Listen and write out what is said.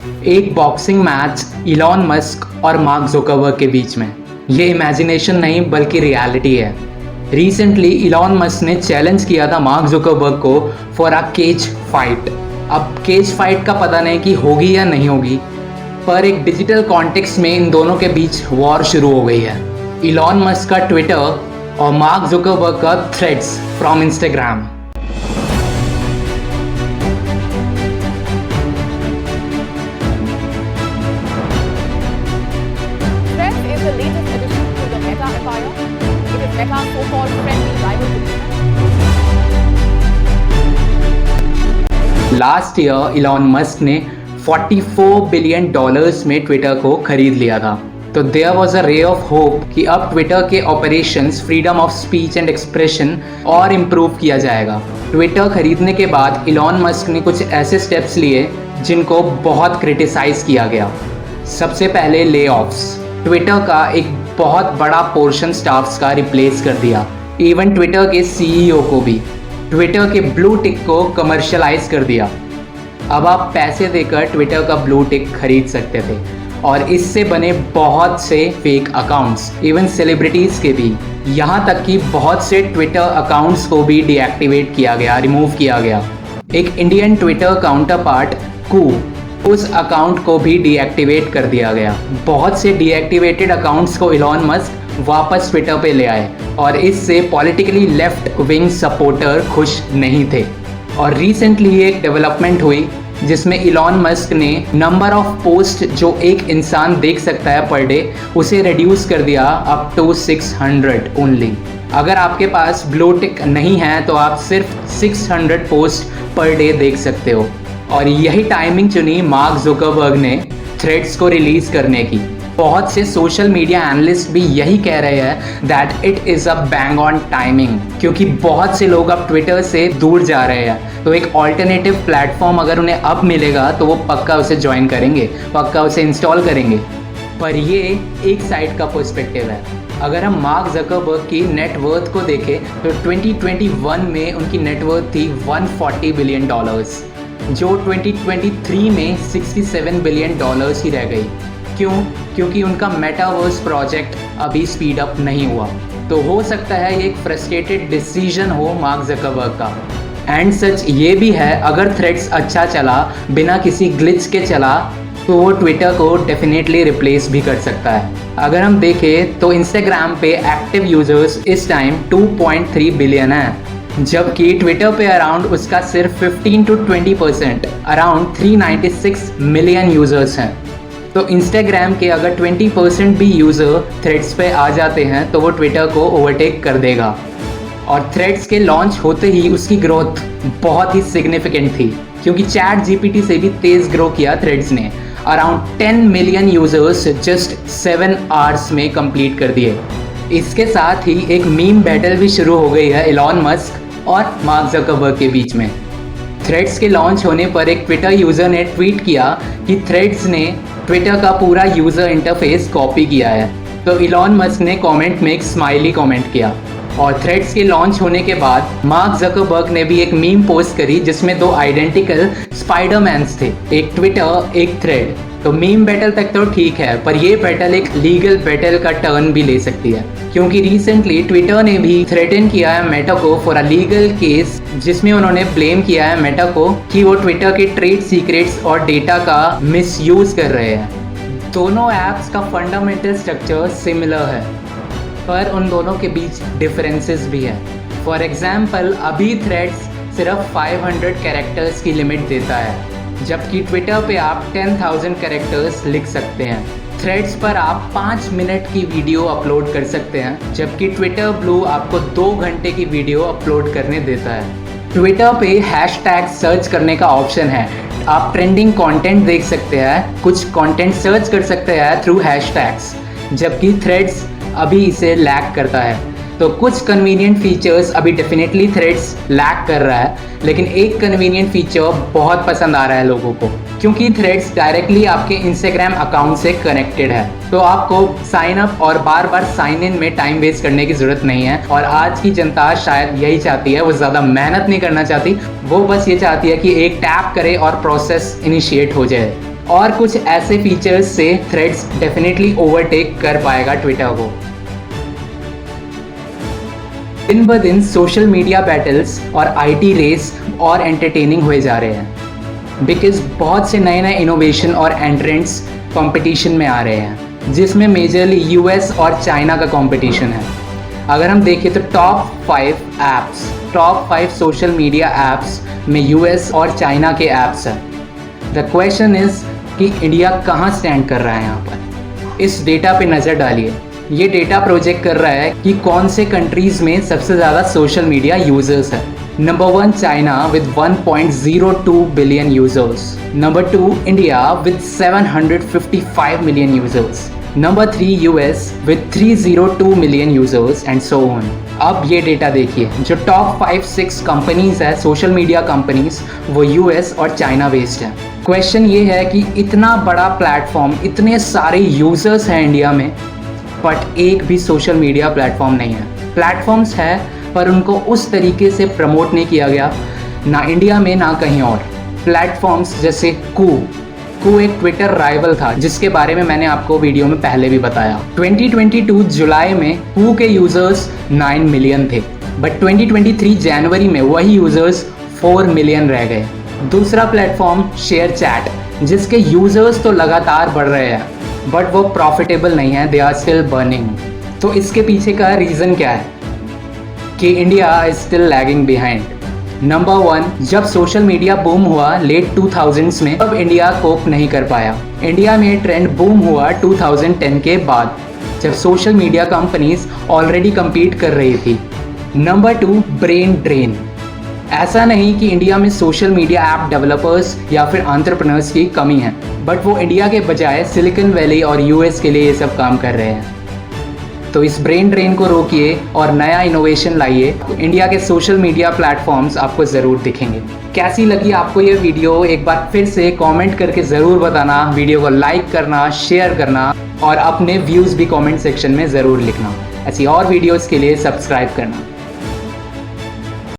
एक boxing match Elon Musk और mark Zuckerberg के बीच में। ये इमेजिनेशन नहीं बल्कि रियलिटी है। रिसेंटली इलॉन मस्क ने चैलेंज किया था मार्क जुकरबर्ग को फॉर अ केज फाइट। अब केज फाइट का पता नहीं कि होगी या नहीं होगी, पर एक डिजिटल कॉन्टेक्स्ट में इन दोनों के बीच वॉर शुरू हो गई है। इलॉन मस्क का ट्विटर और मार्क जुकरबर्ग का threads from Instagram. Threads is the latest addition to the Meta empire. It is Meta's so-called friendly rival to Twitter. Last year Elon Musk ने $44 बिलियन में Twitter को खरीद लिया था। तो there was a ray of hope कि अब Twitter के operations, freedom of speech and expression और इम्प्रूव किया जाएगा। ट्विटर खरीदने के बाद इलॉन मस्क ने कुछ ऐसे स्टेप्स लिए जिनको बहुत क्रिटिसाइज किया गया। सबसे पहले ले ऑफ्स। ट्विटर का एक बहुत बड़ा पोर्शन स्टाफ्स का रिप्लेस कर दिया, इवन ट्विटर के सीईओ को भी। ट्विटर के ब्लू टिक को कमर्शियलाइज कर दिया। अब आप पैसे देकर ट्विटर का ब्लू टिक खरीद सकते थे और इससे बने बहुत से फेक अकाउंट्स, इवन सेलिब्रिटीज़ के भी। यहाँ तक कि बहुत से ट्विटर अकाउंट्स को भी डीएक्टिवेट किया गया, रिमूव किया गया। एक इंडियन ट्विटर काउंटर पार्ट कू, उस अकाउंट को भी डीएक्टिवेट कर दिया गया। बहुत से डीएक्टिवेटेड अकाउंट्स को इलॉन मस्क वापस ट्विटर पे ले आए और इससे पॉलिटिकली लेफ्ट विंग सपोर्टर खुश नहीं थे। और रिसेंटली एक डेवलपमेंट हुई जिसमें इलॉन मस्क ने नंबर ऑफ पोस्ट जो एक इंसान देख सकता है पर डे, उसे रिड्यूस कर दिया अप टू 600 ओनली। अगर आपके पास ब्लू टिक नहीं है तो आप सिर्फ 600 पोस्ट पर डे देख सकते हो। और यही टाइमिंग चुनी मार्क जुकरबर्ग ने थ्रेड्स को रिलीज करने की। बहुत से सोशल मीडिया एनालिस्ट भी यही कह रहे हैं that it is a bang on timing, क्योंकि बहुत से लोग अब ट्विटर से दूर जा रहे हैं। तो एक ऑल्टरनेटिव प्लेटफॉर्म अगर उन्हें अब मिलेगा तो वो पक्का उसे ज्वाइन करेंगे, पक्का उसे इंस्टॉल करेंगे। पर ये एक साइड का पर्सपेक्टिव है। अगर हम मार्क जुकरबर्ग की नेटवर्थ को देखें तो 2021 में उनकी नेटवर्थ थी $140 बिलियन, जो 2023 में $67 बिलियन ही रह गई। क्यों? क्योंकि उनका मेटावर्स प्रोजेक्ट अभी स्पीड अप नहीं हुआ। तो हो सकता है ये एक फ्रस्ट्रेटेड डिसीजन हो मार्क जुकरबर्ग का। एंड सच ये भी है, अगर थ्रेड्स अच्छा चला, बिना किसी ग्लिच के चला, तो वो ट्विटर को डेफिनेटली रिप्लेस भी कर सकता है। अगर हम देखें तो इंस्टाग्राम पे एक्टिव यूजर्स इस टाइम 2.3 बिलियन है, जबकि ट्विटर पे अराउंड उसका सिर्फ 15 to 20%, अराउंड 396 मिलियन यूजर्स हैं। तो इंस्टाग्राम के अगर 20% भी यूज़र थ्रेड्स पे आ जाते हैं तो वो ट्विटर को ओवरटेक कर देगा। और थ्रेड्स के लॉन्च होते ही उसकी ग्रोथ बहुत ही सिग्निफिकेंट थी, क्योंकि चैट जीपीटी से भी तेज़ ग्रो किया थ्रेड्स ने। Around 10 million users just 7 hours में कंप्लीट कर दिए। इसके साथ ही एक मीम बैटल भी शुरू हो गई है इलॉन मस्क और मार्क जुकरबर्ग के बीच में। थ्रेड्स के लॉन्च होने पर एक ट्विटर यूज़र ने ट्वीट किया कि थ्रेड्स ने ट्विटर का पूरा यूज़र इंटरफेस कॉपी किया है। तो इलॉन मस्क ने कमेंट में एक स्माइली कमेंट किया। और थ्रेड्स के लॉन्च होने के बाद मार्क जुकरबर्ग ने भी एक मीम पोस्ट करी जिसमें 2 आइडेंटिकल स्पाइडरमैन्स थे, एक ट्विटर एक थ्रेड। तो मीम बैटल तक तो ठीक है, पर ये बैटल एक लीगल बैटल का टर्न भी ले सकती है, क्योंकि रिसेंटली ट्विटर ने भी थ्रेटन किया है मेटा को फॉर अ लीगल केस, जिसमें उन्होंने ब्लेम किया है मेटा को कि वो ट्विटर के ट्रेड सीक्रेट्स और डेटा का मिसयूज कर रहे हैं। दोनों ऐप्स का फंडामेंटल स्ट्रक्चर सिमिलर है, पर उन दोनों के बीच डिफरेंसेस भी है। फॉर एग्जाम्पल, अभी थ्रेड्स सिर्फ 500 कैरेक्टर्स की लिमिट देता है, जबकि ट्विटर पे आप 10,000 कैरेक्टर्स लिख सकते हैं। थ्रेड्स पर आप 5 मिनट की वीडियो अपलोड कर सकते हैं, जबकि ट्विटर ब्लू आपको 2 घंटे की वीडियो अपलोड करने देता है। ट्विटर पे हैशटैग सर्च करने का ऑप्शन है। आप ट्रेंडिंग कंटेंट देख सकते हैं, कुछ कंटेंट सर्च कर सकते हैं थ्रू हैशटैग्स, जबकि थ्रेड्स अभी इसे लैग करता है। तो कुछ कन्वीनियंट फीचर्स अभी डेफिनेटली थ्रेड्स लैग कर रहा है, लेकिन एक कन्वीनियंट फीचर बहुत पसंद आ रहा है लोगों को, क्योंकि थ्रेड्स डायरेक्टली आपके इंस्टाग्राम अकाउंट से कनेक्टेड है। तो आपको साइन अप और बार बार साइन इन में टाइम वेस्ट करने की ज़रूरत नहीं है। और आज की जनता शायद यही चाहती है, वो ज़्यादा मेहनत नहीं करना चाहती, वो बस ये चाहती है कि एक टैप करे और प्रोसेस इनिशिएट हो जाए। और कुछ ऐसे फीचर्स से थ्रेड्स डेफिनेटली ओवरटेक कर पाएगा ट्विटर को। दिन ब दिन सोशल मीडिया बैटल्स और आईटी रेस और एंटरटेनिंग हुए जा रहे हैं, बिकॉज बहुत से नए नए इनोवेशन और एंट्रेंट्स कंपटीशन में आ रहे हैं, जिसमें मेजरली यूएस और चाइना का कंपटीशन है। अगर हम देखें तो टॉप 5 सोशल मीडिया ऐप्स में यूएस और चाइना के ऐप्स हैं। द क्वेश्चन इज़ कि इंडिया कहाँ स्टैंड कर रहा है यहाँ पर। इस डेटा पे नज़र डालिए। ये डेटा प्रोजेक्ट कर रहा है कि कौन से कंट्रीज़ में सबसे ज़्यादा सोशल मीडिया यूज़र्स है। Number 1 China with 1.02 billion users. Number 2 India with 755 million users. Number 3 US with 302 million users and so on. अब ये डेटा देखिए, जो टॉप 5-6 कंपनीज है सोशल मीडिया कंपनीज, वो यूएस और चाइना बेस्ड है। क्वेश्चन ये है कि इतना बड़ा प्लेटफॉर्म, इतने सारे यूज़र्स हैं इंडिया में, बट एक भी सोशल मीडिया प्लेटफॉर्म नहीं है। प्लेटफॉर्म्स है पर उनको उस तरीके से प्रमोट नहीं किया गया, ना इंडिया में ना कहीं और। प्लेटफॉर्म्स जैसे कू एक ट्विटर राइवल था, जिसके बारे में मैंने आपको वीडियो में पहले भी बताया। 2022 जुलाई में कू के यूज़र्स 9 मिलियन थे, बट 2023 जनवरी में वही यूज़र्स 4 मिलियन रह गए। दूसरा प्लेटफॉर्म शेयर चैट, जिसके यूज़र्स तो लगातार बढ़ रहे हैं, बट वो प्रॉफिटेबल नहीं है, दे आर स्टिल बर्निंग। तो इसके पीछे का रीज़न क्या है कि India is still lagging behind. Number 1, जब सोशल मीडिया बूम हुआ लेट 2000s में, तब इंडिया कोप नहीं कर पाया। इंडिया में ट्रेंड बूम हुआ 2010 के बाद, जब social media companies already compete कर रही थी। Number 2, brain drain. ऐसा नहीं कि इंडिया में सोशल मीडिया ऐप डेवलपर्स या फिर एंटरप्रेन्योर्स की कमी है, बट वो इंडिया के बजाय सिलिकॉन वैली और यूएस के लिए ये सब काम कर रहे हैं। तो इस ब्रेन ड्रेन को रोकिए और नया इनोवेशन लाइए, इंडिया के सोशल मीडिया प्लेटफॉर्म्स आपको ज़रूर दिखेंगे। कैसी लगी आपको ये वीडियो, एक बार फिर से कमेंट करके ज़रूर बताना। वीडियो को लाइक करना, शेयर करना और अपने व्यूज़ भी कमेंट सेक्शन में ज़रूर लिखना। ऐसी और वीडियोज़ के लिए सब्सक्राइब करना।